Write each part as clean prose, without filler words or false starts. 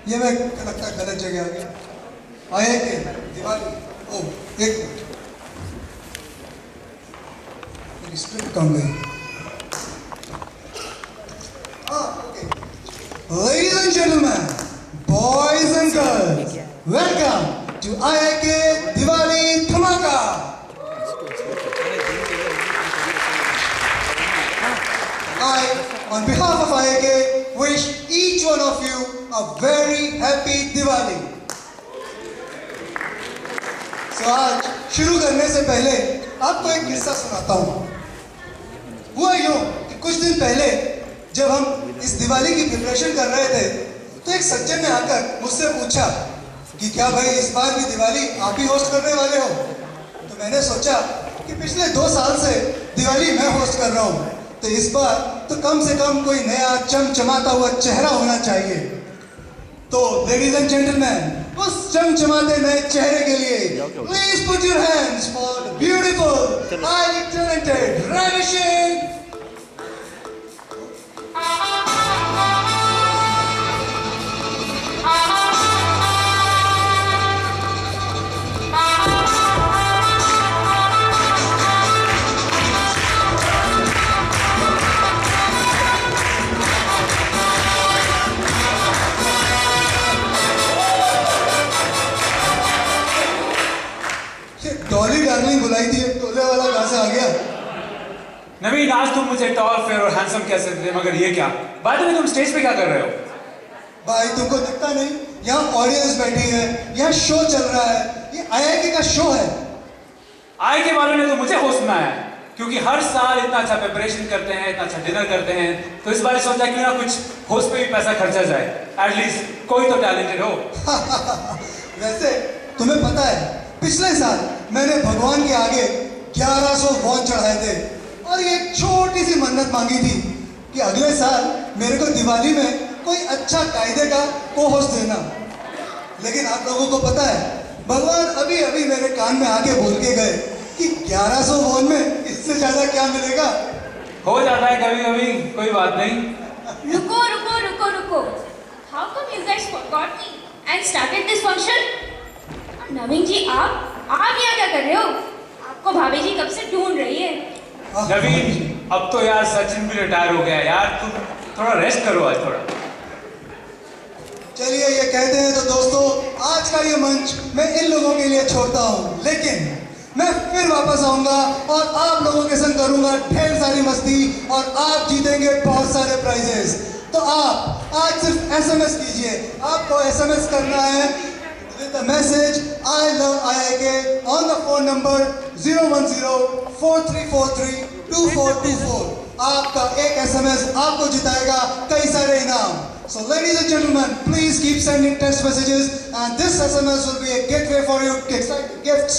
ये मैं लगता है गलत जगह आ गया। आए के दिवाली, ओ एक मिनट, मेरी स्क्रिप्ट कम गई। Ladies and gentlemen, boys and girls, welcome to IIK Diwali Dhamaka. I, on behalf of IIK, wish each one of you a very happy Diwali. So आज शुरू करने से पहले आपको एक किस्सा सुनाता हूँ। हुआ यूँ कि कुछ दिन पहले जब हम इस दिवाली की प्रिपरेशन कर रहे थे तो एक सज्जन ने आकर मुझसे पूछा कि क्या भाई इस बार भी दिवाली आप ही होस्ट करने वाले हो? तो मैंने सोचा कि पिछले 2 साल से दिवाली मैं होस्ट कर रहा हूँ, तो इस बार तो कम से कम कोई नया चमचमाता हुआ चेहरा होना चाहिए। तो लेडीज एंड जेंटलमैन, उस चमचमाते नए चेहरे के लिए please put your hands for the beautiful, highly talented, ravishing Dolly darling बुलाई थी, एक टोले वाला कहाँ से आ गया? नवीन, आज तुम मुझे टॉल, फेयर और हैंडसम कह सकते थे, मगर ये क्या? बाद में तुम स्टेज पे क्या कर रहे हो? भाई तुमको दिखता नहीं? यहाँ ऑडियंस बैठी है, यहाँ शो चल रहा है, ये IIK का शो है। IIK वालों ने तो मुझे होस्ट बनाया है, क्योंकि हर साल इतना अच्छा प्रिपरेशन करते हैं, इतना अच्छा डिनर करते हैं, तो इस बार सोचा क्यों ना कुछ होस्ट पे भी पैसा खर्चा जाए, एटलीस्ट कोई तो टैलेंटेड हो। वैसे तुम्हें पता है पिछले साल मैंने भगवान के आगे 1100 वॉन चढ़ाए थे और ये एक छोटी सी मन्नत मांगी थी कि अगले साल मेरे को दिवाली में कोई अच्छा कायदे का को होस्ट देना। लेकिन आप लोगों को पता है भगवान अभी अभी मेरे कान में आके बोल के गए कि 1100 वॉन में इससे ज्यादा क्या मिलेगा। हो जाता है कभी कभी, कोई बात नहीं। रुको रुको रुको रुको, how come you guys forgot me and started this function? Naveen ji, आप यहाँ क्या कर रहे हो? आपको भाभी जी कब से ढूंढ रही है। नवीन, अब तो यार सचिन भी रिटायर हो गया यार, तुम थोड़ा रेस्ट करो आज थोड़ा। चलिए ये कहते हैं तो दोस्तों आज का ये मंच मैं इन लोगों के लिए छोड़ता हूँ, लेकिन मैं फिर वापस आऊंगा और आप लोगों के संग करूंगा ढेर सारी मस्ती और आप जीतेंगे बहुत सारे प्राइजेस। तो आप आज सिर्फ SMS कीजिए, आपको SMS करना है with the message I love IIK on the phone number 01043432424। आपका एक SMS आपको जिताएगा कई सारे इनाम। So ladies and gentlemen, please keep sending text messages and this SMS will be a gateway for you gifts।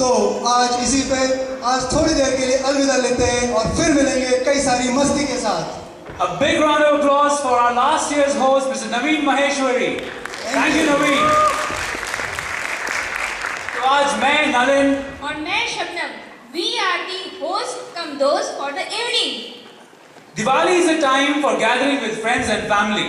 तो आज इसी पे आज थोड़ी देर के लिए अलविदा लेते हैं और फिर मिलेंगे कई सारी मस्ती के साथ। A big round of applause for our last year's host, Mr. Naveen Maheshwari. Thank you, Naveen. तो आज मैं नलिन और मैं Shabnam, we are the host come those for the evening. Diwali is a time for gathering with friends and family,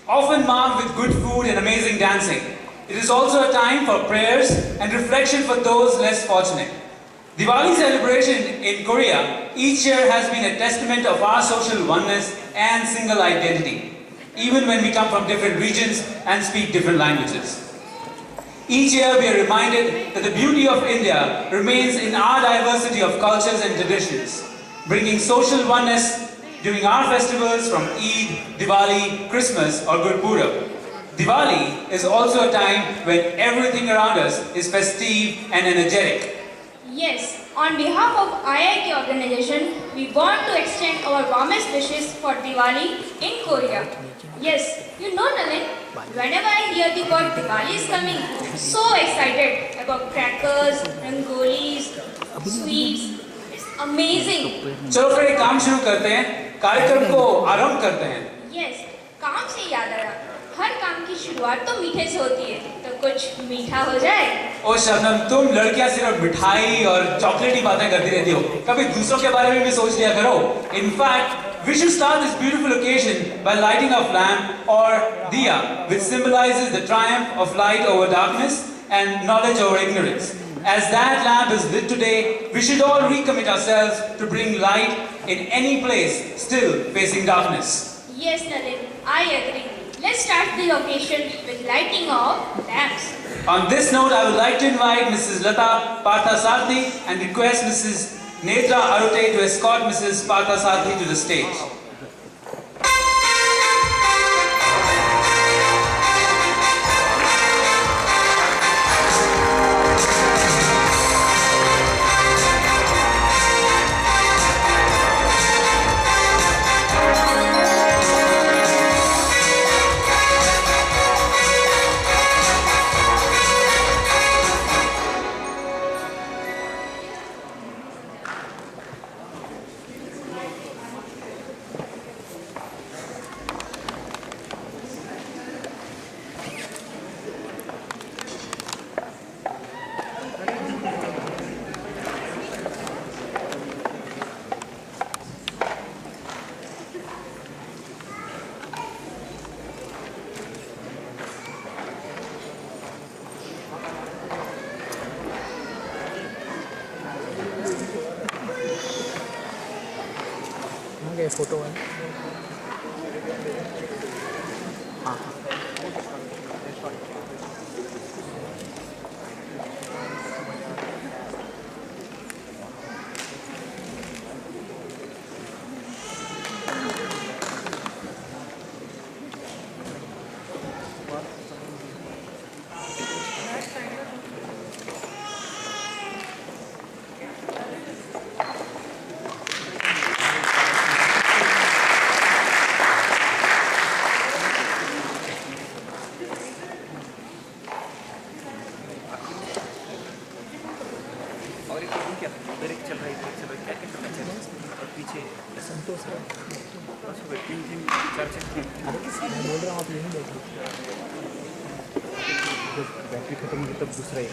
often marked with good food and amazing dancing. It is also a time for prayers and reflection for those less fortunate. Diwali celebration in Korea each year has been a testament of our social oneness and single identity, even when we come from different regions and speak different languages. Each year we are reminded that the beauty of India remains in our diversity of cultures and traditions, bringing social oneness during our festivals from Eid, Diwali, Christmas or Gurpurab. Diwali is also a time when everything around us is festive and energetic. Yes, on behalf of IIK organization, we want to extend our warmest wishes for Diwali in Korea. Yes, you know Nalin, whenever I hear the word Diwali is coming, I'm so excited about crackers, rangolis, sweets. It's amazing. चलो फिर एक काम शुरू करते हैं, कार्यक्रम को आरंभ करते हैं। Yes, काम से याद आया, हर काम की शुरुआत तो मीठे से होती है, तो कुछ मीठा हो जाए। ओ शबनम, तुम लड़कियां सिर्फ मिठाई और चॉकलेटी बातें करती रहती हो, कभी दूसरों के बारे में भी सोच लिया करो। In fact, we should start this beautiful occasion by lighting a lamp or diya, which symbolizes the triumph of light over darkness and knowledge over ignorance. As that lamp is lit today, we should all recommit ourselves to bring light in any place still facing darkness. Yes, Nalin, I agree. Let's start the occasion with lighting of lamps. On this note, I would like to invite Mrs. Lata Parthasarthi and request Mrs. Netra Arute to escort Mrs. Parthasarthi to the stage. Photo है battery खत्म हुई तब दूसरा एक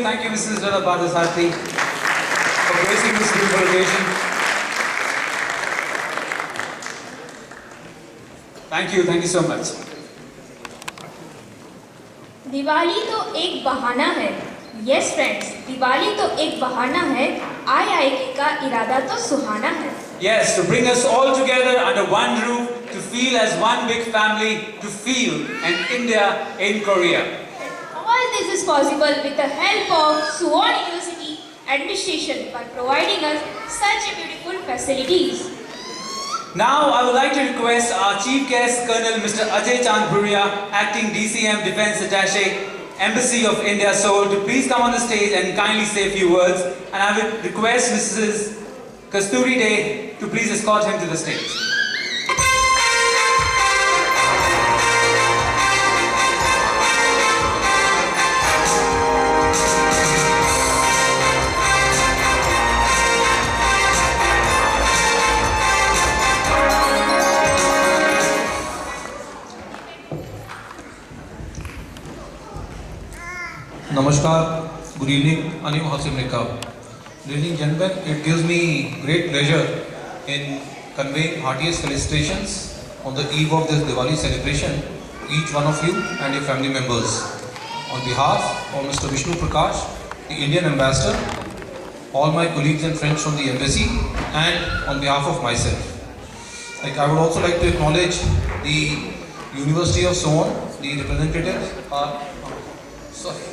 Thank you, Mrs. Lata Parthasarthi, for gracing this beautiful occasion. Thank you so much. Diwali तो एक बहाना है. Yes friends, दिवाली तो एक बहाना है. IIK का इरादा तो सुहाना है. Yes, to bring us all together under one roof, to feel as one big family, to feel an India in Korea. All this is possible with the help of Suwon University administration by providing us such beautiful facilities. Now I would like to request our chief guest, Colonel Mr. Ajay Chand Bhuria, acting DCM Defence Attaché, Embassy of India, Seoul, to please come on the stage and kindly say a few words. And I would request Mrs. Kasturi Dey to please escort him to the stage. Namaskar, good evening, Anim Hasim Nikab. Ladies and gentlemen, it gives me great pleasure in conveying heartiest felicitations on the eve of this Diwali celebration to each one of you and your family members. On behalf of Mr. Vishnu Prakash, the Indian Ambassador, all my colleagues and friends from the embassy, and on behalf of myself. I would also like to acknowledge the University of Seoul, the representatives are, sorry.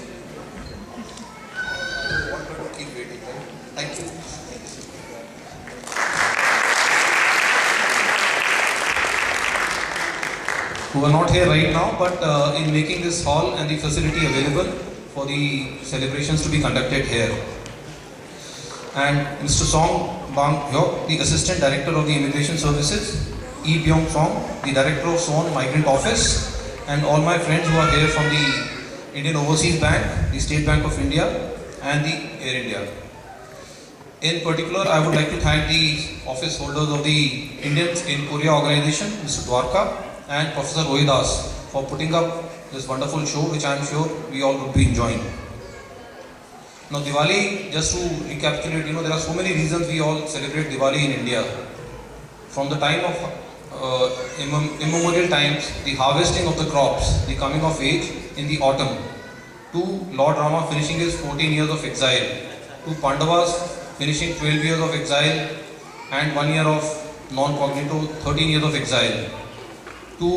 Keep waiting, right? Thank you. Who are not here right now, but in making this hall and the facility available for the celebrations to be conducted here. And Mr. Song Bang Hyok, the Assistant Director of the Immigration Services, E. Byung Song, the Director of SON Migrant Office, and all my friends who are here from the Indian Overseas Bank, the State Bank of India, and the Air India. In particular, I would like to thank the office holders of the Indians in Korea organization, Mr. Dwarka and Professor Rohidas, for putting up this wonderful show, which I am sure we all would be enjoying. Now, Diwali, just to recapitulate, there are so many reasons we all celebrate Diwali in India. From the time of immemorial times, the harvesting of the crops, the coming of age in the autumn, to Lord Rama finishing his 14 years of exile, to Pandavas finishing 12 years of exile and 1 year of non-cognito, 13 years of exile, to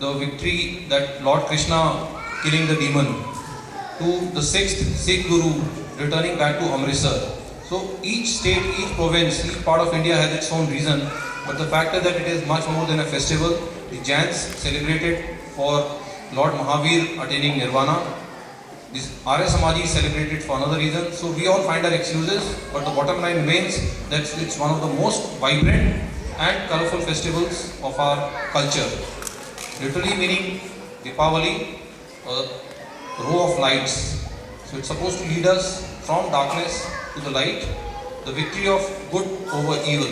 the victory that Lord Krishna killing the demon, to the 6th Sikh Guru returning back to Amritsar. So each state, each province, each part of India has its own reason, but the fact is that it is much more than a festival. The Jains celebrated for Lord Mahavir attaining Nirvana. This Arya Samaji is celebrated for another reason. So we all find our excuses, but the bottom line remains that it's one of the most vibrant and colorful festivals of our culture. Literally meaning Deepavali, a row of lights. So it's supposed to lead us from darkness to the light, the victory of good over evil.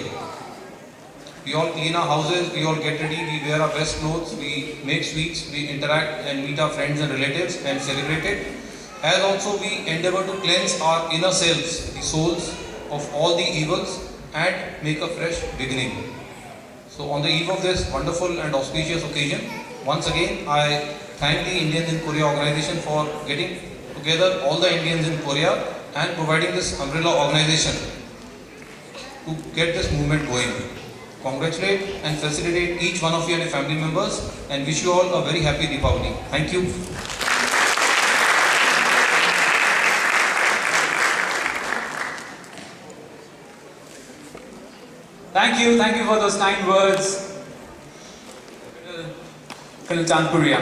We all clean our houses, we all get ready, we wear our best clothes, we make sweets, we interact and meet our friends and relatives and celebrate it. As also we endeavor to cleanse our inner selves, the souls of all the evils, and make a fresh beginning. So on the eve of this wonderful and auspicious occasion, once again I thank the Indians in Korea organization for getting together all the Indians in Korea and providing this umbrella organization to get this movement going. Congratulate and facilitate each one of you and your family members, and wish you all a very happy Deepavali. Thank you. Thank you for those kind words, Colonel Chandpuria.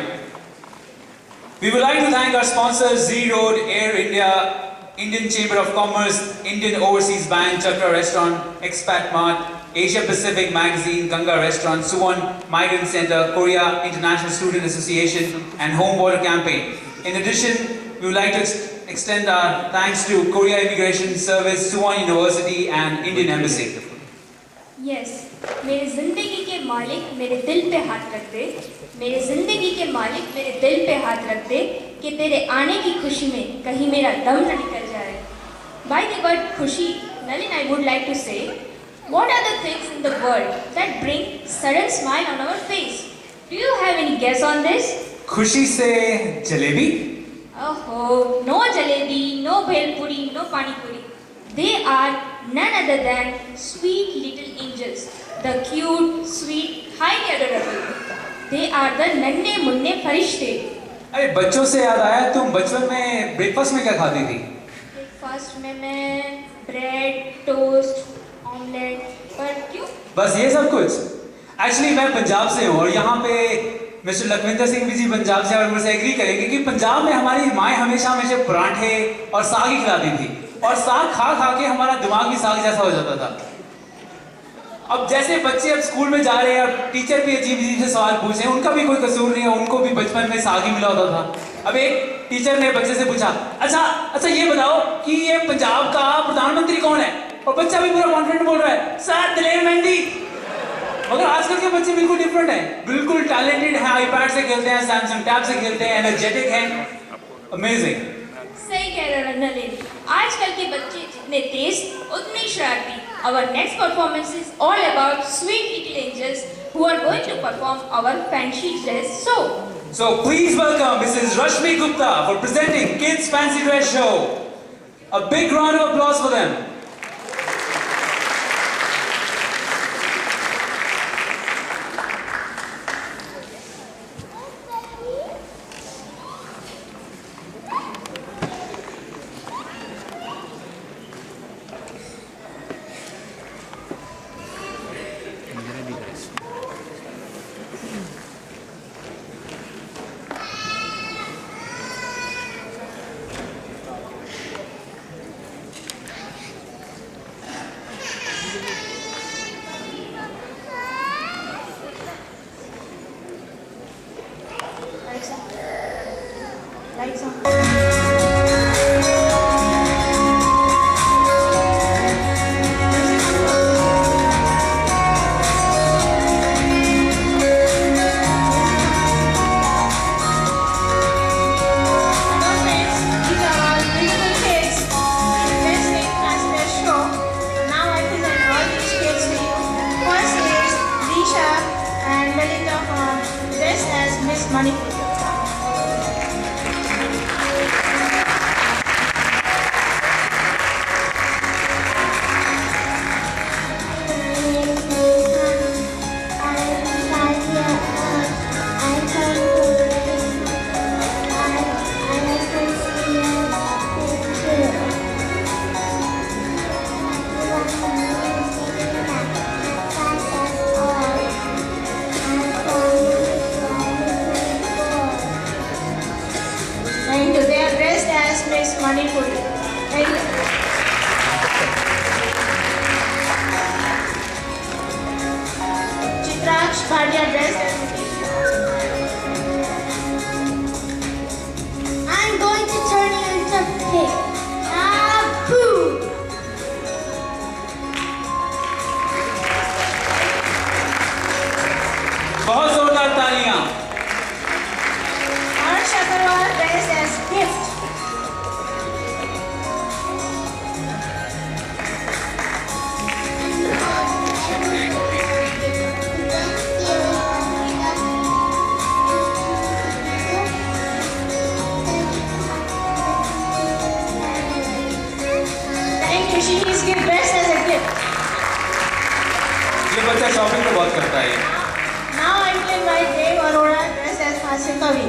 We would like to thank our sponsors, Z Road, Air India, Indian Chamber of Commerce, Indian Overseas Bank, Chakra Restaurant, Expat Mart, Asia Pacific Magazine, Ganga Restaurant, Suwon Migrant Center, Korea International Student Association, and Home Water Campaign. In addition, we would like to extend our thanks to Korea Immigration Service, Suwon University, and Indian Embassy. Yes, मेरे जिंदगी के मालिक मेरे दिल पे हाथ रख दे, मेरे जिंदगी के मालिक मेरे दिल पे हाथ रख दे, कि तेरे आने की खुशी में कहीं मेरा दम न निकल जाए. By the word खुशी, Nalin, I would like to say, what are the things in the world that bring sudden smile on our face? Do you have any guess on this? खुशी से jalebi? Oh, no jalebi, no bhel puri, no pani puri. They are none other than sweet little angels, the cute, sweet, highly adorable. They are the नन्हे मुन्ने फरिश्ते. अरे बच्चों से याद आया, तुम बचपन में ब्रेकफास्ट में क्या खाती थी? ब्रेकफास्ट में मैं ब्रेड, टोस्ट, ऑमलेट, पर क्यों? बस ये सब कुछ? एक्चुअली मैं पंजाब से हूँ और यहाँ पे मिस्टर लखविंदर सिंह भी जी पंजाब से और मुझसे एग्री करेंगे कि पंजाब में हमारी माएँ हमेशा हमें पराठे और साग ही खिलाती थी, और साग खा खा के हमारा दिमाग भी साग जैसा हो जाता था. अब जैसे बच्चे अब स्कूल में जा रहे हैं और टीचर भी अजीब अजीब से सवाल पूछे, उनका भी कोई कसूर नहीं है, उनको भी बचपन में साग ही मिला होता था. अब एक टीचर ने बच्चे से पूछा, अच्छा ये बताओ कि ये पंजाब का प्रधानमंत्री कौन है? और बच्चा भी पूरा कॉन्फिडेंट बोल रहा है, सर दलेर मेहंदी. मगर आजकल के बच्चे बिल्कुल डिफरेंट हैं, बिल्कुल टैलेंटेड हैं, आईपैड से खेलते हैं, सैमसंग टैब से खेलते हैं, एनर्जेटिक हैं, अमेजिंग. सही कह रहे हो नलिन, आजकल के बच्चे जितने तेज उतने शरारती. Our next performance is all about sweet little angels who are going to perform our fancy dress show. So please welcome Mrs. Rashmi Gupta for presenting Kids Fancy Dress Show. A big round of applause for them. Right song. Hello friends, these are all beautiful kids. Let's make class test show. Now I present all these kids to you. First is Disha and Lalita dressed as Miss Manipur. And they are dressed as Miss Manipur. Chitraksh Bhatia dressed as I'm going to turn you into a pig. Ah, boo! बहुत जोरदार तालियां। Harsh Agarwal dressed as Gift. Thank you. She is dressed as a gift. ये बच्चा shopping तो बहुत करता है। Now I will invite Dev Arora dressed as Hasya Kavi.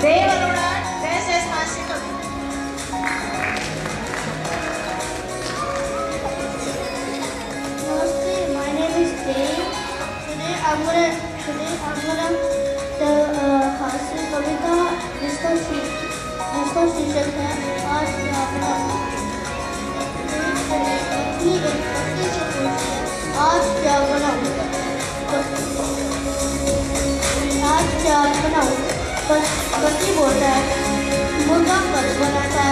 Dev Arora dressed as Hasya Kavi. Namaste, my name is Dev. Today I'm gonna tell Hasya Kavita जिसका शीर्षक है आज क्या अपना आज क्या बनाऊं पति बोलता है मुर्गा कल बनाता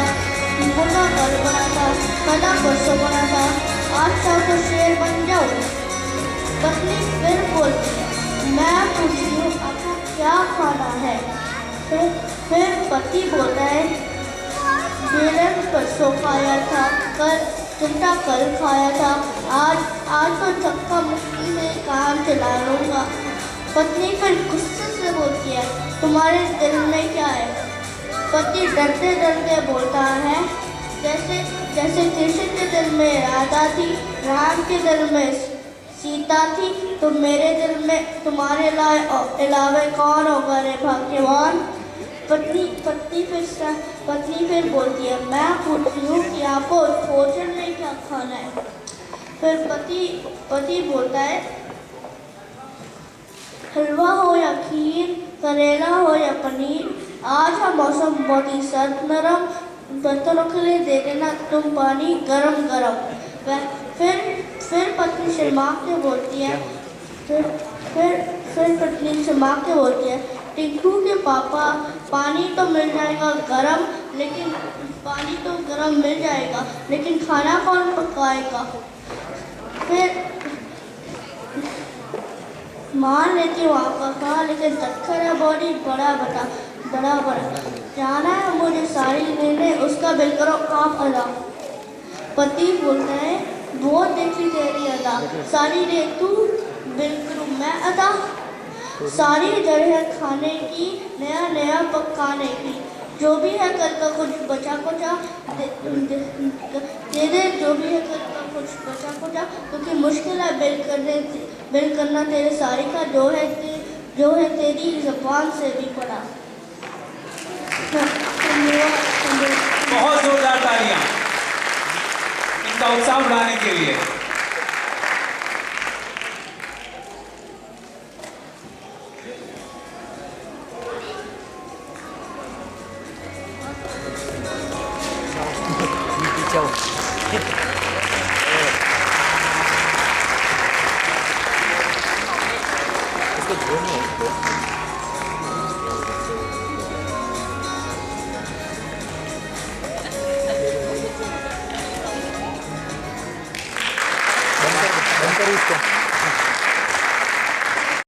कदा परसों बनाता आज शाम को शेर बन जाऊं। पत्नी फिर बोलती है मैं पूछती हूँ आपको क्या खाना है। फिर पति बोलता है मैंने परसों खाया था चिमटा कल खाया था आज तो चक्का मुक्की से काम चला लूँगा। पत्नी फिर गुस्से से बोलती है तुम्हारे दिल में क्या है। पति डरते डरते बोलता है जैसे कृष्ण के दिल में राधा थी राम के दिल में सीता थी तो मेरे दिल में तुम्हारे अलावा कौन होगा रे भाग्यवान। पत्नी फिर बोलती है मैं पूछती हूँ कि आपको भोजन में क्या खाना है। फिर पति बोलता है हलवा हो या खीर करेला हो या पनीर आज का मौसम बहुत ही सर्द नरम बर्तनों के लिए दे देना तुम पानी गरम गरम। फिर पत्नी शर्मा के बोलती है फिर पत्नी शर्मा के बोलती है टिंकू के पापा पानी तो मिल जाएगा गरम लेकिन खाना कौन पकाएगा। फिर मान लेती हूँ आपका कहा लेकिन चक्कर है बॉडी बड़ा जाना है मुझे साड़ी लेने उसका बिल करो आप अदा। पति बोलता है बहुत देखी तेरी अदा साड़ी ले तू बिल करूँ मैं अदा। सारी जड़ है खाने की नया पकाने की जो भी है कल का कुछ बचा कुचा दे जो भी है कल का कुछ बचा कुचा क्योंकि मुश्किल है बिल करना तेरे सारी का जो है तेरी ज़बान से भी पड़ा। बहुत जोरदार तालियां इनका उत्साह बढ़ाने के लिए। इसको धोना है इसको बंद कर इसको